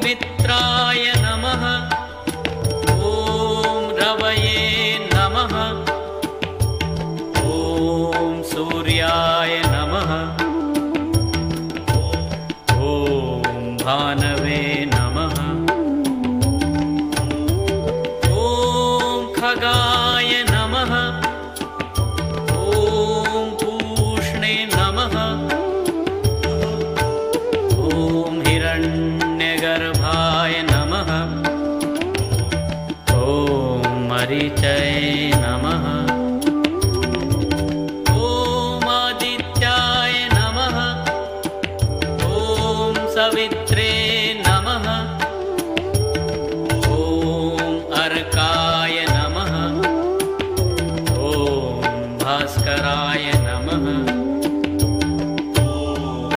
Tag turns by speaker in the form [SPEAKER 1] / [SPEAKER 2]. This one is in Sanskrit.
[SPEAKER 1] मित्राय नमः। ॐ रवये नमः। ॐ सूर्याय नमः। ॐ भानवे नमः। ॐ खगाय नमः। ॐ पूष्णे नमः। ॐ हिरण्यगर्भाय नमः। ॐ मरीचये नमः। ॐ आदित्याय नमः। ॐ सवित्राय